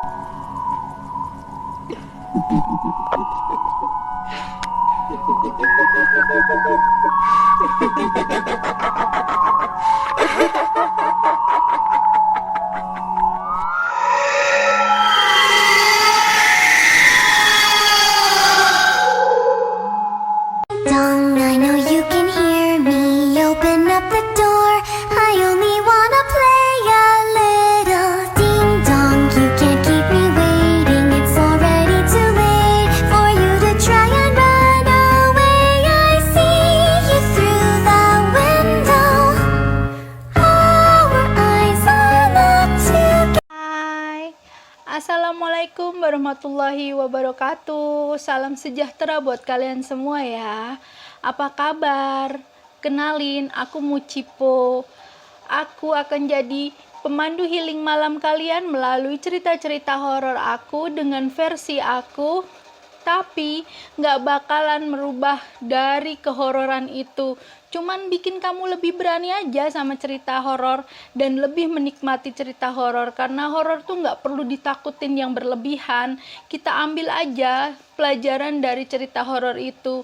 Dong, I know you can hear me. Open up the door. I only wanna play a little. Ding dong, you can't keep me waiting. It's already too late for you to try and run away. I see you through the window. Our eyes are locked together. Hai, Assalamualaikum warahmatullahi wabarakatuh. Salam sejahtera buat kalian semua ya. Apa kabar? Kenalin, aku Mucipo. Aku akan jadi pemandu healing malam kalian melalui cerita-cerita horor aku dengan versi aku. Tapi nggak bakalan merubah dari kehororan itu. Cuman bikin kamu lebih berani aja sama cerita horor dan lebih menikmati cerita horor. Karena horor tuh nggak perlu ditakutin yang berlebihan. Kita ambil aja pelajaran dari cerita horor itu.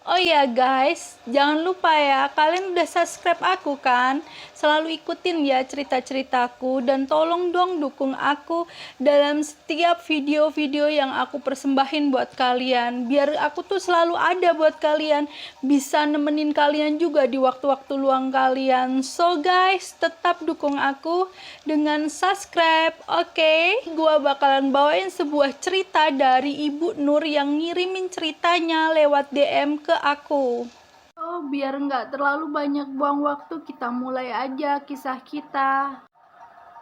Oh ya guys, jangan lupa ya, kalian udah subscribe aku kan? Selalu ikutin ya cerita-ceritaku dan tolong dong dukung aku dalam setiap video-video yang aku persembahin buat kalian. Biar aku tuh selalu ada buat kalian, bisa nemenin kalian juga di waktu-waktu luang kalian. So guys, tetap dukung aku dengan subscribe, oke? Gua bakalan bawain sebuah cerita dari Ibu Nur yang ngirimin ceritanya lewat DM ke aku. Oh, biar nggak terlalu banyak buang waktu, kita mulai aja kisah kita.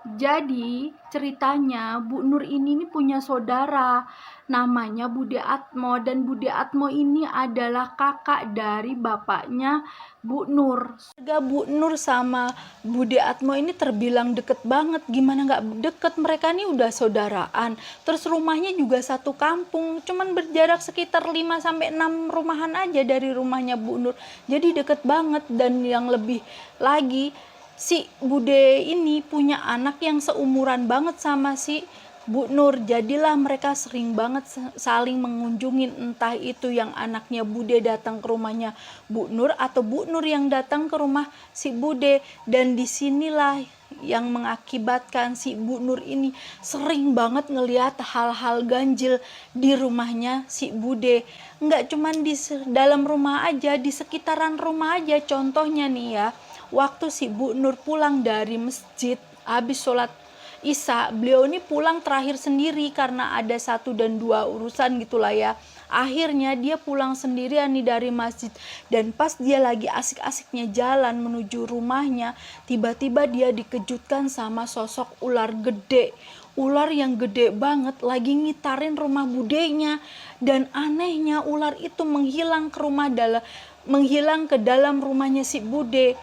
Jadi ceritanya Bu Nur ini nih punya saudara namanya Bude Atmo, dan Bude Atmo ini adalah kakak dari bapaknya Bu Nur. Keluarga Bu Nur sama Bude Atmo ini terbilang deket banget. Gimana nggak deket, mereka nih udah saudaraan. Terus rumahnya juga satu kampung, cuman berjarak sekitar 5-6 rumahan aja dari rumahnya Bu Nur. Jadi deket banget. Dan yang lebih lagi, si Bude ini punya anak yang seumuran banget sama si Bu Nur. Jadilah mereka sering banget saling mengunjungin, entah itu yang anaknya Bude datang ke rumahnya Bu Nur atau Bu Nur yang datang ke rumah si Bude. Dan disinilah yang mengakibatkan si Bu Nur ini sering banget ngelihat hal-hal ganjil di rumahnya si Bude. Nggak cuman di dalam rumah aja, di sekitaran rumah aja. Contohnya nih ya, waktu si Bu Nur pulang dari masjid habis sholat Isya, beliau ini pulang terakhir sendiri karena ada 1 dan 2 urusan gitulah ya. Akhirnya dia pulang sendirian nih dari masjid, dan pas dia lagi asik-asiknya jalan menuju rumahnya, tiba-tiba dia dikejutkan sama sosok ular gede. Ular yang gede banget lagi ngitarin rumah budenya, dan anehnya ular itu menghilang ke dalam rumahnya si Bude.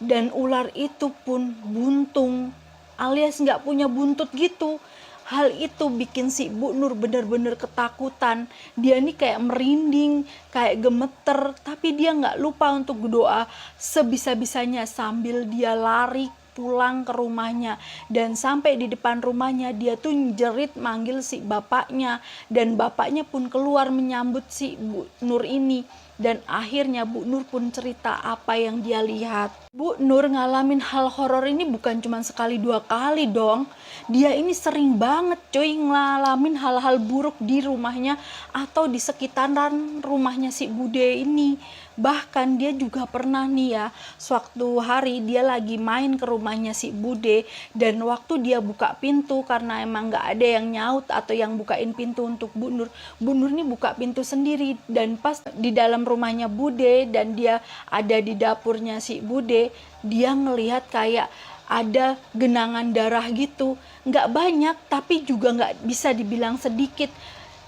Dan ular itu pun buntung alias nggak punya buntut gitu. Hal itu bikin si Bu Nur bener-bener ketakutan. Dia nih kayak merinding, kayak gemeter, tapi dia nggak lupa untuk berdoa sebisa-bisanya sambil dia lari pulang ke rumahnya. Dan sampai di depan rumahnya dia tuh jerit manggil si bapaknya, dan bapaknya pun keluar menyambut si Bu Nur ini. Dan akhirnya Bu Nur pun cerita apa yang dia lihat. Bu Nur ngalamin hal horor ini bukan cuma sekali 2 kali dong. Dia ini sering banget coy ngalamin hal-hal buruk di rumahnya atau di sekitaran rumahnya si Bude ini. Bahkan dia juga pernah nih ya, suatu hari dia lagi main ke rumahnya si Bude, dan waktu dia buka pintu karena emang gak ada yang nyaut atau yang bukain pintu untuk Bu Nur nih buka pintu sendiri. Dan pas di dalam rumahnya Bude dan dia ada di dapurnya si Bude, dia ngelihat kayak ada genangan darah gitu. Nggak banyak tapi juga nggak bisa dibilang sedikit.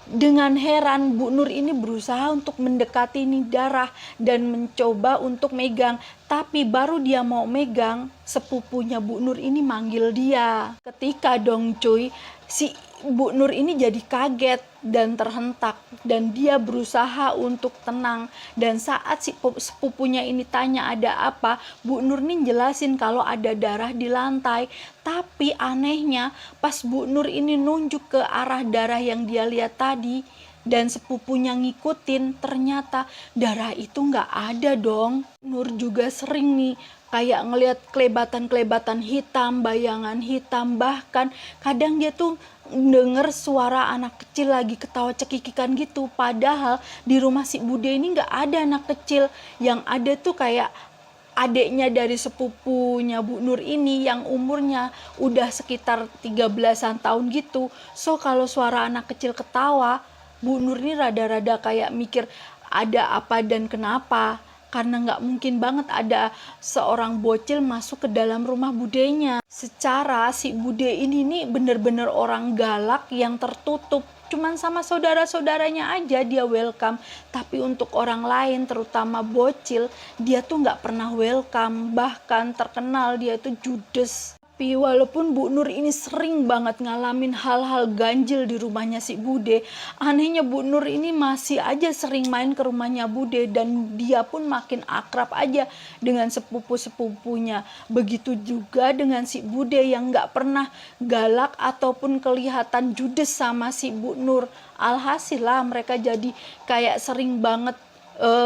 Dengan heran Bu Nur ini berusaha untuk mendekati ini darah dan mencoba untuk megang. Tapi baru dia mau megang, sepupunya Bu Nur ini manggil dia. Ketika dong cuy, si Bu Nur ini jadi kaget dan terhentak, dan dia berusaha untuk tenang. Dan saat si sepupunya ini tanya ada apa, Bu Nur ini jelasin kalau ada darah di lantai. Tapi anehnya pas Bu Nur ini nunjuk ke arah darah yang dia lihat tadi dan sepupunya ngikutin, ternyata darah itu nggak ada dong. Nur juga sering nih kayak ngelihat kelebatan-kelebatan hitam, bayangan hitam, bahkan kadang dia tuh denger suara anak kecil lagi ketawa cekikikan gitu. Padahal di rumah si Bude ini nggak ada anak kecil, yang ada tuh kayak adiknya dari sepupunya Bu Nur ini yang umurnya udah sekitar 13-an tahun gitu. So kalau suara anak kecil ketawa, Bu Nur ini rada-rada kayak mikir ada apa dan kenapa. Karena nggak mungkin banget ada seorang bocil masuk ke dalam rumah budenya. Secara si Bude ini nih bener-bener orang galak yang tertutup. Cuman sama saudara-saudaranya aja dia welcome. Tapi untuk orang lain, terutama bocil, dia tuh nggak pernah welcome. Bahkan terkenal dia tuh judes. Tapi walaupun Bu Nur ini sering banget ngalamin hal-hal ganjil di rumahnya si Bude, anehnya Bu Nur ini masih aja sering main ke rumahnya Bude, dan dia pun makin akrab aja dengan sepupu-sepupunya. Begitu juga dengan si Bude yang gak pernah galak ataupun kelihatan judes sama si Bu Nur. Alhasil lah mereka jadi kayak sering banget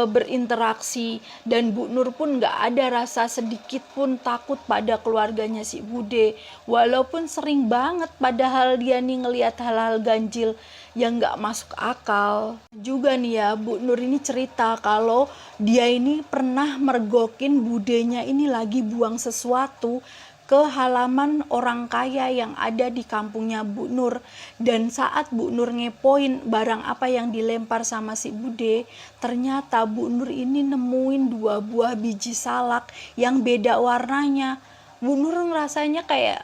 berinteraksi, dan Bu Nur pun gak ada rasa sedikit pun takut pada keluarganya si Bude, walaupun sering banget padahal dia nih ngelihat hal-hal ganjil yang gak masuk akal. Juga nih ya, Bu Nur ini cerita kalau dia ini pernah mergokin budenya ini lagi buang sesuatu ke halaman orang kaya yang ada di kampungnya Bu Nur. Dan saat Bu Nur ngepoin barang apa yang dilempar sama si Bude, ternyata Bu Nur ini nemuin 2 buah biji salak yang beda warnanya. Bu Nur ngerasanya kayak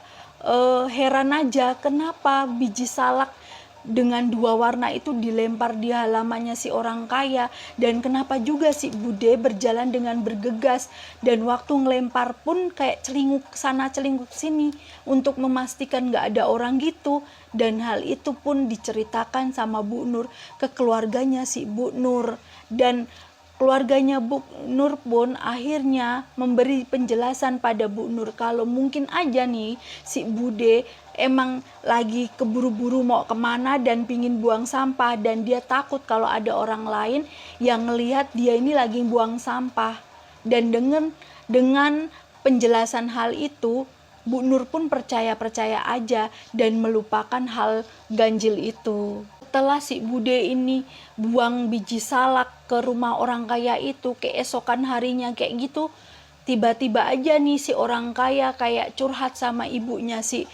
heran aja kenapa biji salak dengan 2 warna itu dilempar di halamannya si orang kaya, dan kenapa juga si Bude berjalan dengan bergegas, dan waktu ngelempar pun kayak celinguk sana celinguk sini untuk memastikan gak ada orang gitu. Dan hal itu pun diceritakan sama Bu Nur ke keluarganya si Bu Nur, dan keluarganya Bu Nur pun akhirnya memberi penjelasan pada Bu Nur kalau mungkin aja nih si Bude emang lagi keburu-buru mau kemana dan pingin buang sampah, dan dia takut kalau ada orang lain yang ngelihat dia ini lagi buang sampah. Dan dengan penjelasan hal itu, Bu Nur pun percaya aja dan melupakan hal ganjil itu. Setelah si Bude ini buang biji salak ke rumah orang kaya itu, keesokan harinya kayak gitu, tiba-tiba aja nih si orang kaya kayak curhat sama ibunya si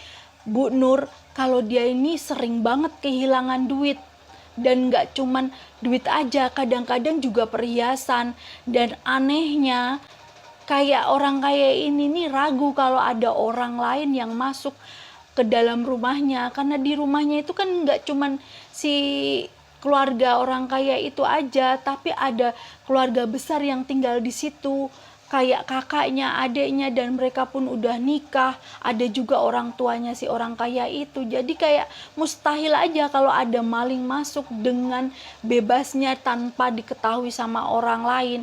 Bu Nur kalau dia ini sering banget kehilangan duit. Dan gak cuman duit aja, kadang-kadang juga perhiasan. Dan anehnya kayak orang kaya ini nih ragu kalau ada orang lain yang masuk ke dalam rumahnya, karena di rumahnya itu kan nggak cuman si keluarga orang kaya itu aja, tapi ada keluarga besar yang tinggal di situ, kayak kakaknya, adiknya, dan mereka pun udah nikah. Ada juga orang tuanya si orang kaya itu. Jadi kayak mustahil aja kalau ada maling masuk dengan bebasnya tanpa diketahui sama orang lain.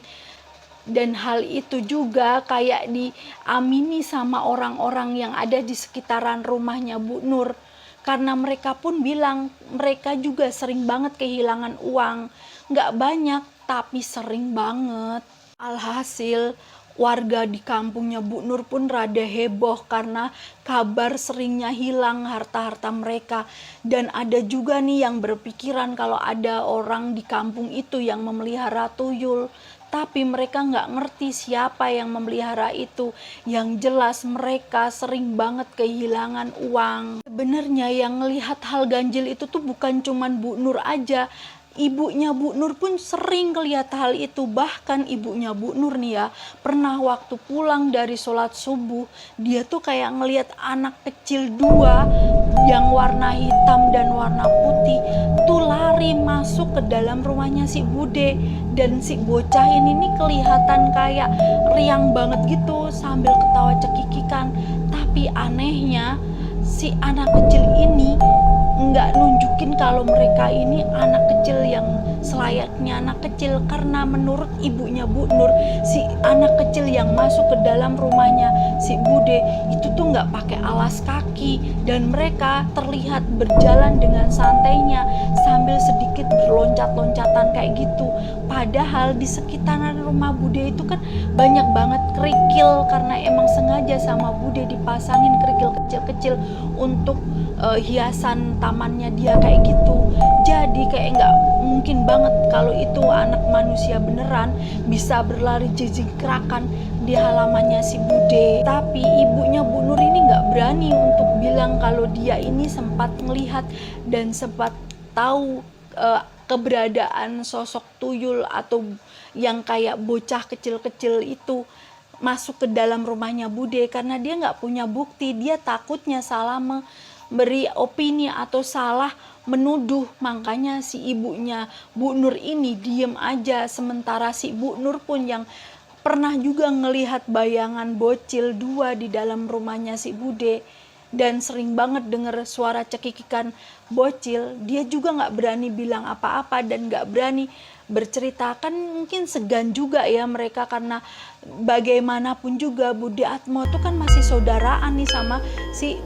Dan hal itu juga kayak diamini sama orang-orang yang ada di sekitaran rumahnya Bu Nur. Karena mereka pun bilang mereka juga sering banget kehilangan uang. Nggak banyak, tapi sering banget. Alhasil warga di kampungnya Bu Nur pun rada heboh karena kabar seringnya hilang harta-harta mereka. Dan ada juga nih yang berpikiran kalau ada orang di kampung itu yang memelihara tuyul. Tapi mereka nggak ngerti siapa yang memelihara itu. Yang jelas mereka sering banget kehilangan uang. Sebenarnya yang ngelihat hal ganjil itu tuh bukan cuman Bu Nur aja. Ibunya Bu Nur pun sering ngelihat hal itu. Bahkan ibunya Bu Nur nih ya, pernah waktu pulang dari sholat subuh, dia tuh kayak ngelihat anak kecil 2 yang warna hitam dan warna putih tuh lari masuk ke dalam rumahnya si Bude. Dan si bocah ini nih kelihatan kayak riang banget gitu sambil ketawa cekikikan. Tapi anehnya si anak kecil ini nggak nunjukin kalau mereka ini anak kecil yang selayaknya anak kecil, karena menurut ibunya Bu Nur, si anak kecil yang masuk ke dalam rumahnya si Bude itu tuh nggak pakai alas kaki, dan mereka terlihat berjalan dengan santainya sambil sedikit berloncat-loncatan kayak gitu. Padahal di sekitaran rumah Bude itu kan banyak banget kerikil, karena emang sengaja sama Bude dipasangin kerikil kecil-kecil untuk hiasan tamannya dia kayak gitu. Jadi kayak nggak mungkin banget kalau itu anak manusia beneran bisa berlari jijik-kerakan di halamannya si Bude. Tapi ibunya Bu Nur ini nggak berani untuk bilang kalau dia ini sempat melihat dan sempat tahu keberadaan sosok tuyul atau yang kayak bocah kecil-kecil itu masuk ke dalam rumahnya Bude, karena dia nggak punya bukti. Dia takutnya salah memberi opini atau salah menuduh. Makanya si ibunya Bu Nur ini diem aja, sementara si Bu Nur pun yang pernah juga ngelihat bayangan bocil 2 di dalam rumahnya si Bude dan sering banget denger suara cekikikan bocil, dia juga nggak berani bilang apa-apa dan nggak berani bercerita. Kan mungkin segan juga ya mereka, karena bagaimanapun juga Bude Atmo itu kan masih saudaraan nih sama si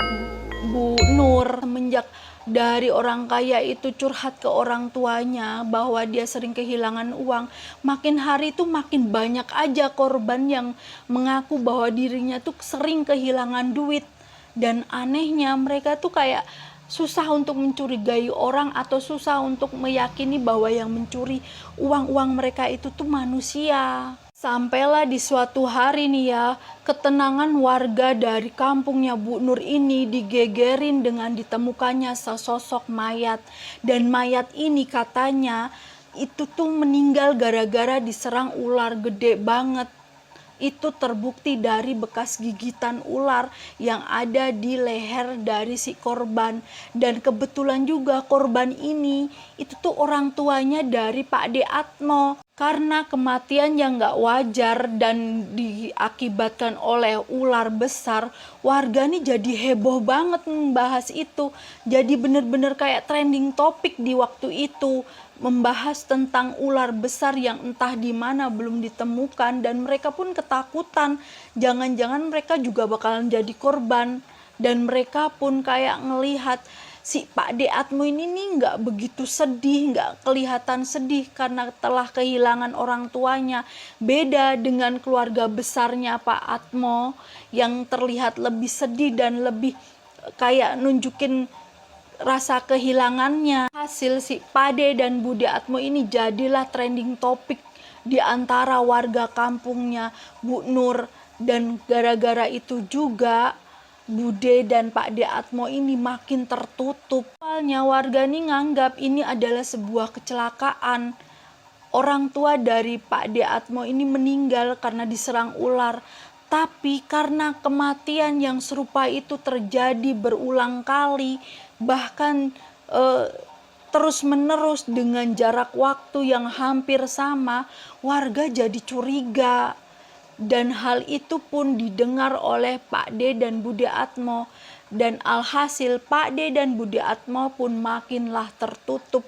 Bu Nur. Semenjak dari orang kaya itu curhat ke orang tuanya bahwa dia sering kehilangan uang, makin hari tuh makin banyak aja korban yang mengaku bahwa dirinya tuh sering kehilangan duit. Dan anehnya mereka tuh kayak susah untuk mencurigai orang atau susah untuk meyakini bahwa yang mencuri uang-uang mereka itu tuh manusia. Sampailah di suatu hari nih ya, ketenangan warga dari kampungnya Bu Nur ini digegerin dengan ditemukannya sesosok mayat. Dan mayat ini katanya itu tuh meninggal gara-gara diserang ular gede banget. Itu terbukti dari bekas gigitan ular yang ada di leher dari si korban. Dan kebetulan juga korban ini itu tuh orang tuanya dari Pak De Atmo. Karena kematian yang gak wajar dan diakibatkan oleh ular besar, warga nih jadi heboh banget membahas itu. Jadi bener-bener kayak trending topik di waktu itu, membahas tentang ular besar yang entah di mana belum ditemukan, dan mereka pun ketakutan jangan-jangan mereka juga bakalan jadi korban. Dan mereka pun kayak ngelihat si Pak De Atmo ini nih nggak begitu sedih, nggak kelihatan sedih karena telah kehilangan orang tuanya. Beda dengan keluarga besarnya Pak Atmo yang terlihat lebih sedih dan lebih kayak nunjukin rasa kehilangannya. Hasil si Pade dan Bude Atmo ini jadilah trending topik di antara warga kampungnya Bu Nur. Dan gara-gara itu juga Bude dan Pak De Atmo ini makin tertutup. Awalnya warga ini nganggap ini adalah sebuah kecelakaan. Orang tua dari Pak De Atmo ini meninggal karena diserang ular. Tapi karena kematian yang serupa itu terjadi berulang kali, bahkan terus-menerus dengan jarak waktu yang hampir sama, warga jadi curiga. Dan hal itu pun didengar oleh Pak De dan Bude Atmo. Dan alhasil Pak De dan Bude Atmo pun makinlah tertutup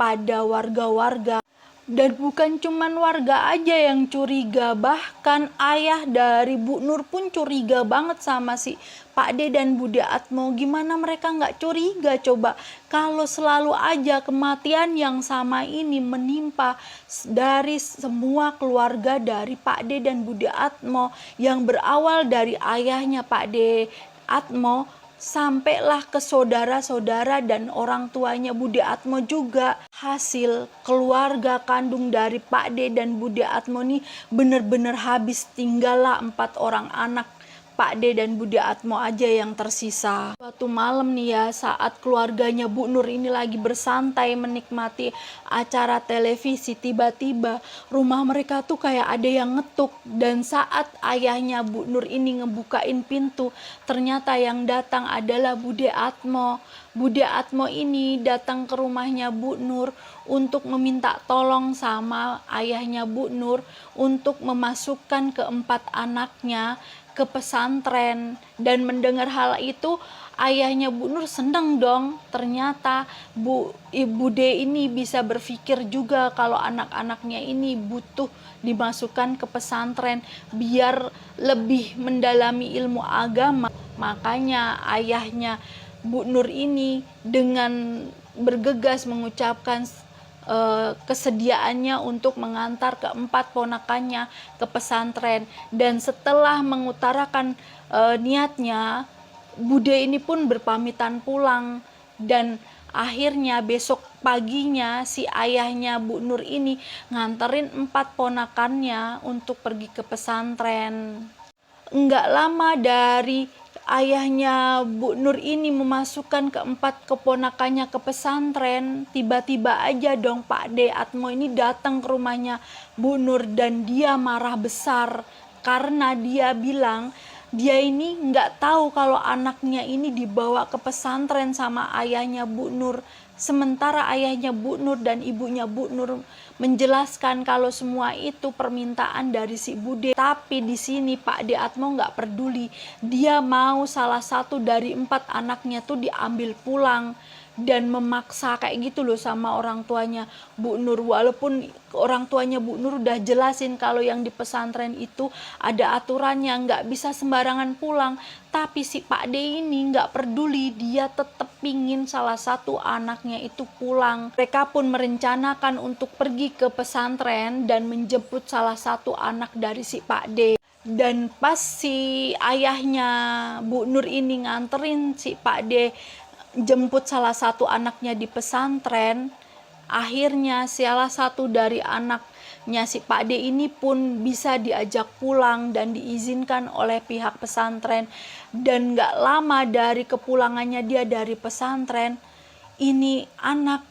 pada warga-warga. Dan bukan cuman warga aja yang curiga, bahkan ayah dari Bu Nur pun curiga banget sama si Pak De dan Bude Atmo. Gimana mereka nggak curiga coba kalau selalu aja kematian yang sama ini menimpa dari semua keluarga dari Pak De dan Bude Atmo, yang berawal dari ayahnya Pak De Atmo sampailah ke saudara-saudara dan orang tuanya Bude Atmo juga. Hasil keluarga kandung dari Pak De dan Bude Atmo ini bener-bener habis, tinggallah 4 orang anak Pak De dan Bude Atmo aja yang tersisa. Suatu malam nih ya, saat keluarganya Bu Nur ini lagi bersantai menikmati acara televisi, tiba-tiba rumah mereka tuh kayak ada yang ngetuk. Dan saat ayahnya Bu Nur ini ngebukain pintu, ternyata yang datang adalah Bude Atmo. Bude Atmo ini datang ke rumahnya Bu Nur untuk meminta tolong sama ayahnya Bu Nur untuk memasukkan keempat anaknya ke pesantren. Dan mendengar hal itu, ayahnya Bu Nur seneng dong. Ternyata Ibu D ini bisa berpikir juga kalau anak-anaknya ini butuh dimasukkan ke pesantren biar lebih mendalami ilmu agama. Makanya ayahnya Bu Nur ini dengan bergegas mengucapkan kesediaannya untuk mengantar keempat ponakannya ke pesantren. Dan setelah mengutarakan niatnya, Bude ini pun berpamitan pulang. Dan akhirnya besok paginya si ayahnya Bu Nur ini nganterin 4 ponakannya untuk pergi ke pesantren. Enggak lama dari ayahnya Bu Nur ini memasukkan keempat keponakannya ke pesantren, tiba-tiba aja dong Pak D Atmo ini datang ke rumahnya Bu Nur dan dia marah besar karena dia bilang dia ini nggak tahu kalau anaknya ini dibawa ke pesantren sama ayahnya Bu Nur. Sementara ayahnya Bu Nur dan ibunya Bu Nur menjelaskan kalau semua itu permintaan dari si Bude. Tapi di sini Pak De Atmo nggak peduli. Dia mau salah satu dari 4 anaknya tuh diambil pulang dan memaksa kayak gitu loh sama orang tuanya Bu Nur. Walaupun orang tuanya Bu Nur udah jelasin kalau yang di pesantren itu ada aturannya, nggak bisa sembarangan pulang, tapi si Pak D ini nggak peduli, dia tetap pingin salah satu anaknya itu pulang. Mereka pun merencanakan untuk pergi ke pesantren dan menjemput salah satu anak dari si Pak D. Dan pas si ayahnya Bu Nur ini nganterin si Pak D jemput salah satu anaknya di pesantren, akhirnya salah satu dari anaknya si Pak D ini pun bisa diajak pulang dan diizinkan oleh pihak pesantren. Dan gak lama dari kepulangannya dia dari pesantren, ini anak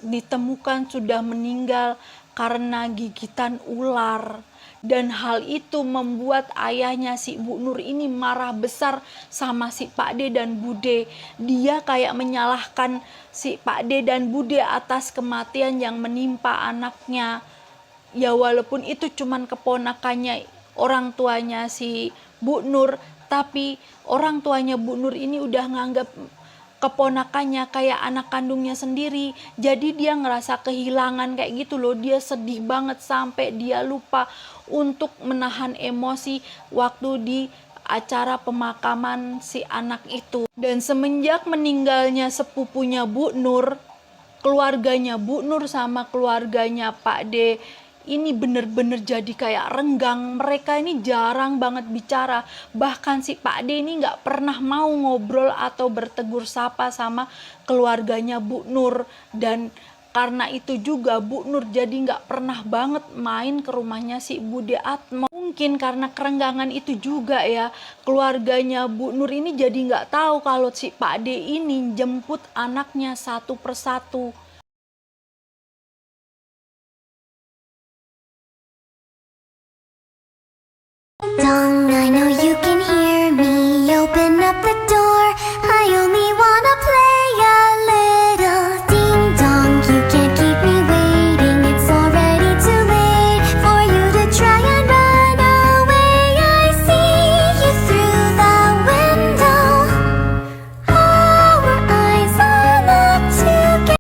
ditemukan sudah meninggal karena gigitan ular. Dan hal itu membuat ayahnya si Bu Nur ini marah besar sama si Pak D dan Bude. Dia kayak menyalahkan si Pak D dan Bude atas kematian yang menimpa anaknya. Ya walaupun itu cuman keponakannya orang tuanya si Bu Nur, tapi orang tuanya Bu Nur ini udah nganggap keponakannya kayak anak kandungnya sendiri. Jadi dia ngerasa kehilangan kayak gitu loh. Dia sedih banget sampai dia lupa untuk menahan emosi waktu di acara pemakaman si anak itu. Dan semenjak meninggalnya sepupunya Bu Nur, keluarganya Bu Nur sama keluarganya Pak D ini bener-bener jadi kayak renggang. Mereka ini jarang banget bicara. Bahkan si Pak D ini nggak pernah mau ngobrol atau bertegur sapa sama keluarganya Bu Nur. Dan karena itu juga Bu Nur jadi nggak pernah banget main ke rumahnya si Bude Atmo. Mungkin karena kerenggangan itu juga ya, keluarganya Bu Nur ini jadi nggak tahu kalau si Pak D ini jemput anaknya satu persatu. Don't